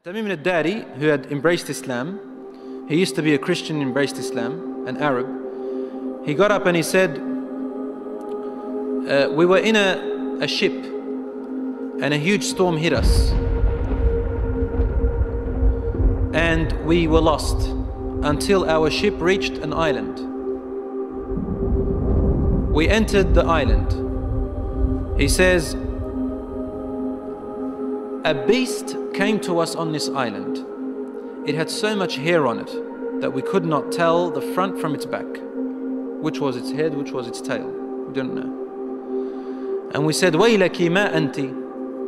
Tamim al-Dari, who had embraced Islam, he used to be a Christian, embraced Islam, an Arab. He got up and he said, we were in a ship and a huge storm hit us and we were lost until our ship reached an island. We entered the island. He says, a beast came to us on this island. It had so much hair on it that we could not tell the front from its back. Which was its head, which was its tail. We don't know. And we said, Waylaki ma anti.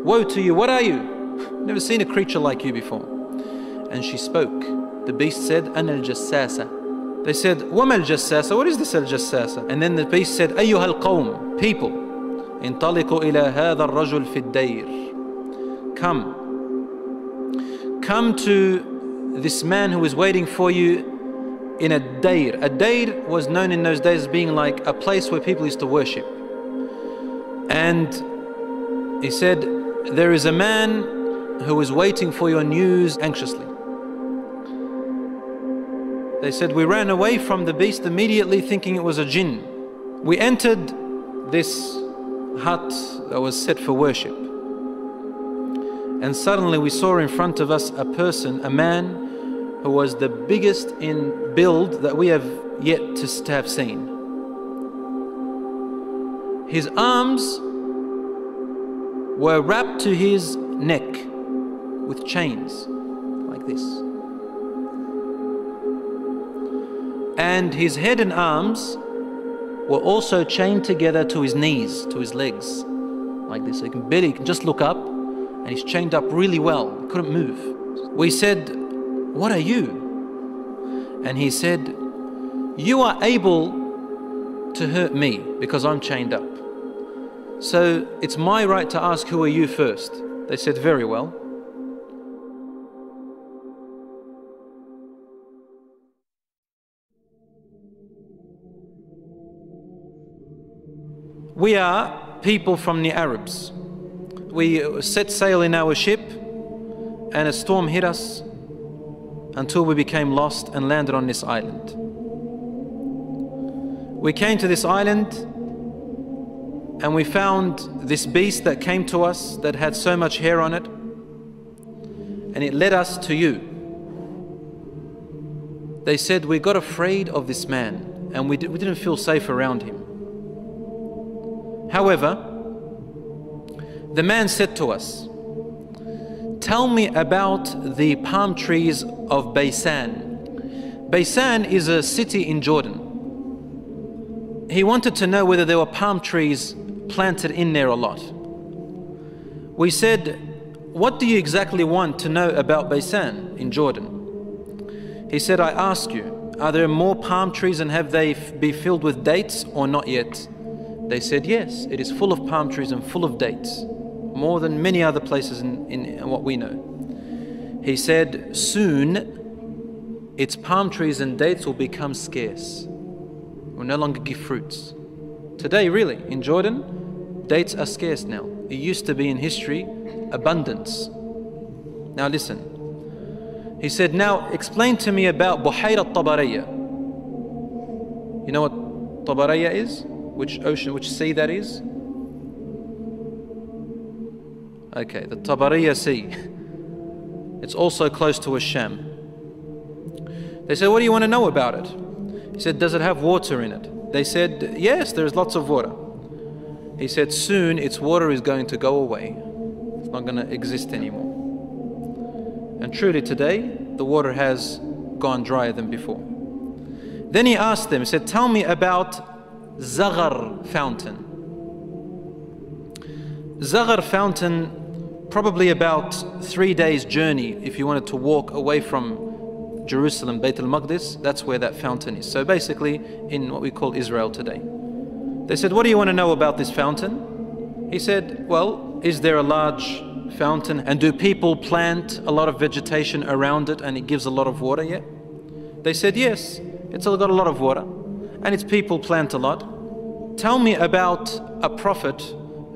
Woe to you, what are you? Never seen a creature like you before. And she spoke. The beast said, Ana al-Jassasa. They said, Wama al-Jassasa? What is this al-Jassasa? And then the beast said, Ayyuha al-Qawm, people. Intaliqu ila hadha al-rajul fi ad-dayr. Come to this man who is waiting for you in a dayr. A dayr was known in those days as being like a place where people used to worship. And he said, there is a man who is waiting for your news anxiously. They said, we ran away from the beast immediately thinking it was a jinn. We entered this hut that was set for worship. And suddenly we saw in front of us a person, a man who was the biggest in build that we have yet to have seen. His arms were wrapped to his neck with chains like this. And his head and arms were also chained together to his knees, to his legs, like this. So he can just look up. And he's chained up really well, couldn't move. We said, what are you? And he said, you are able to hurt me because I'm chained up. So it's my right to ask, who are you first? They said, very well. We are people from the Arabs. We set sail in our ship and a storm hit us until we became lost and landed on this island. We came to this island and we found this beast that came to us that had so much hair on it, and it led us to you. They said, we got afraid of this man and we didn't feel safe around him. However, the man said to us, tell me about the palm trees of Baysan. Baysan is a city in Jordan. He wanted to know whether there were palm trees planted in there a lot. We said, what do you exactly want to know about Baysan in Jordan? He said, I ask you, are there more palm trees and have they be filled with dates or not yet? They said, yes, it is full of palm trees and full of dates. More than many other places in what we know. He said, soon its palm trees and dates will become scarce. Will no longer give fruits. Today, really, in Jordan, dates are scarce now. It used to be in history, abundance. Now listen. He said, now explain to me about Buhayra al-Tabariyya. You know what Tabariyya is? Which ocean, which sea that is? Okay, the Tabariyya Sea. It's also close to Asham. They said, what do you want to know about it? He said, does it have water in it? They said, yes, there's lots of water. He said, soon its water is going to go away. It's not going to exist anymore. And truly today, the water has gone drier than before. Then he asked them, he said, tell me about Zaghar fountain. Zaghar fountain, probably about 3 days journey if you wanted to walk away from Jerusalem, Bayt al-Maqdis, that's where that fountain is. So basically in what we call Israel today. They said, what do you want to know about this fountain? He said, well, is there a large fountain and do people plant a lot of vegetation around it and it gives a lot of water yet? They said, yes, it's got a lot of water and its people plant a lot. Tell me about a prophet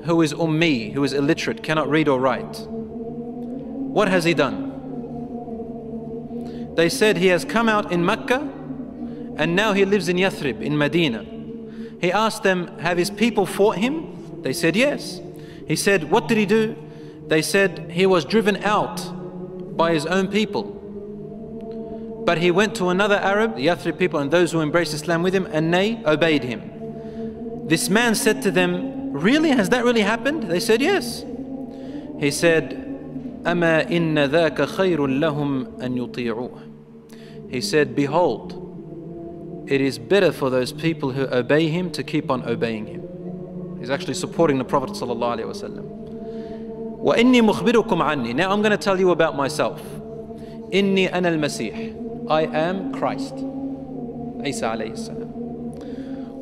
who is ummi, who is illiterate, cannot read or write. What has he done? They said he has come out in Mecca and now he lives in Yathrib, in Medina. He asked them, have his people fought him? They said yes. He said, what did he do? They said he was driven out by his own people. But he went to another Arab, the Yathrib people and those who embraced Islam with him, and they obeyed him. This man said to them, really? Has that really happened? They said yes. He said, أَمَا إِنَّ ذَاكَ خَيْرٌ لَهُمْ أَن يُطِيعُوهُ. He said, behold, it is better for those people who obey him to keep on obeying him. He's actually supporting the Prophet ﷺ. وَإِنِّي مُخْبِرُكُمْ عَنِّي. Now I'm going to tell you about myself. إِنِّي أَنَا الْمَسِيحِ. I am Christ. Isa alayhi salam.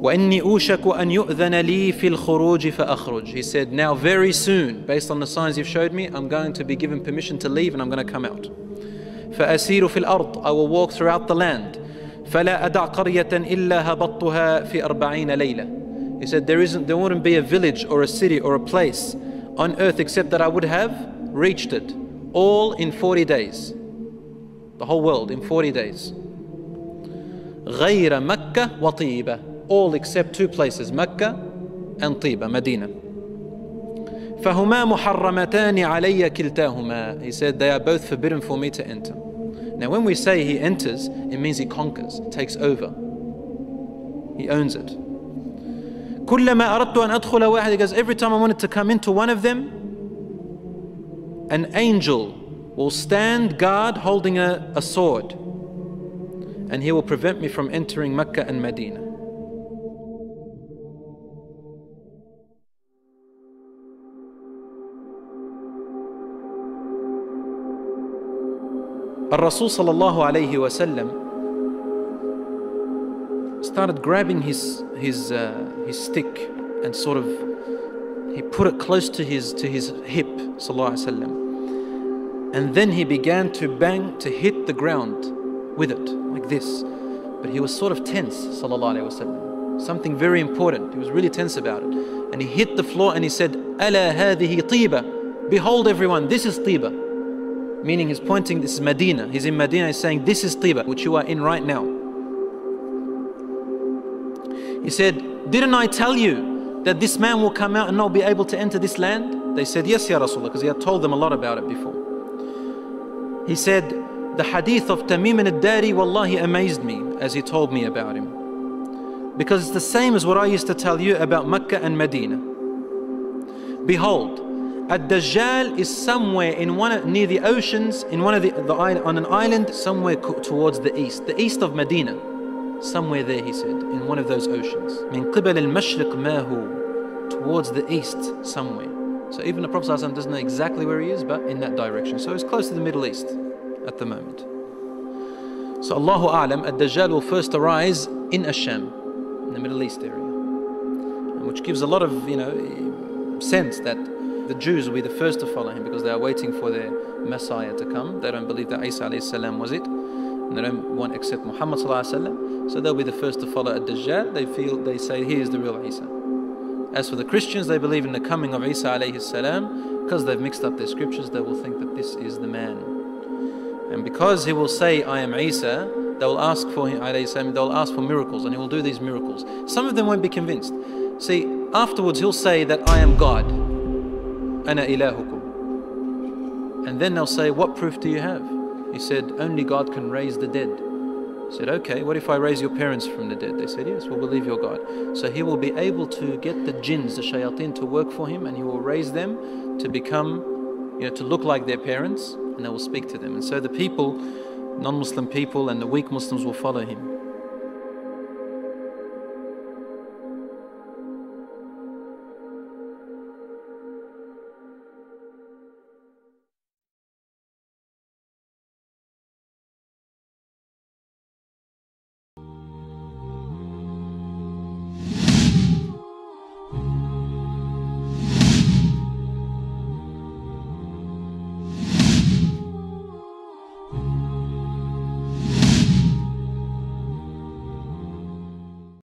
وَإِنِّي أُوشَكُ أَن يُؤْذَنَ لِي فِي الْخُرُوجِ فَأَخْرُجْ. He said, now very soon, based on the signs you've showed me, I'm going to be given permission to leave and I'm going to come out. فَأَسِيرُ فِي الْأَرْضِ. I will walk throughout the land. فَلَا أَدَعْ قَرْيَةً إِلَّا هَبَطْتُهَا فِي 40 لَيْلَةً. He said, there wouldn't be a village or a city or a place on earth except that I would have reached it. All in 40 days. The whole world in 40 days. غَيْرَ مَكَّةَ وَطِيبَةَ. All except two places, Mecca and Tiba, Medina. فَهُمَا مُحَرَّمَتَانِ عَلَيَّ كِلْتَاهُمَا. He said, they are both forbidden for me to enter. Now when we say he enters, it means he conquers, takes over. He owns it. كُلَّمَا أَرَدْتُ أَنْ أَدْخُلَ وَاحِدٍ. He goes, every time I wanted to come into one of them, an angel will stand guard holding a sword, and he will prevent me from entering Mecca and Medina. Rasul sallallahu alayhi wasallam started grabbing his stick and sort of he put it close to his hip, sallallahu alayhi wasallam, and then he began to bang, to hit the ground with it like this. But he was sort of tense, sallallahu alayhi wasallam. Something very important. He was really tense about it, and he hit the floor and he said, "Ala hadhihi Tiba." Behold, everyone, this is Tiba. Meaning he's pointing, this is Medina. He's in Medina, he's saying, this is Tiba, which you are in right now. He said, didn't I tell you that this man will come out and not be able to enter this land? They said, yes, Ya Rasulullah, because he had told them a lot about it before. He said, the hadith of Tamim al-Dari, wallahi, amazed me as he told me about him. Because it's the same as what I used to tell you about Mecca and Medina. Behold, Ad-Dajjal is somewhere near the oceans, on an island somewhere towards the east of Medina. Somewhere there, he said, in one of those oceans. Min qibal al-mashriq ma hu, towards the east somewhere. So even the Prophet ﷺ doesn't know exactly where he is, but in that direction. So it's close to the Middle East at the moment. So Allahu A'lam, Ad-Dajjal will first arise in Asham, in the Middle East area. Which gives a lot of, sense that the Jews will be the first to follow him because they are waiting for their Messiah to come. They don't believe that Isa alayhi salam was it, and they don't want to accept Muhammad sallallahu alayhi wasallam. So they'll be the first to follow Ad-Dajjal. They say he is the real Isa. As for the Christians, they believe in the coming of Isa alayhi salam. Because they've mixed up their scriptures, they will think that this is the man. And because he will say, I am Isa, they will ask for him alayhi salam. They will ask for miracles, and he will do these miracles. Some of them won't be convinced. See, afterwards he'll say that I am God. Ana ilahukum. And then they'll say, what proof do you have? He said, only God can raise the dead. He said, okay, what if I raise your parents from the dead? They said, yes, we'll believe your God. So he will be able to get the jinns, the shayateen, to work for him, and he will raise them to become, to look like their parents, and they will speak to them. And so the people, non-Muslim people and the weak Muslims will follow him.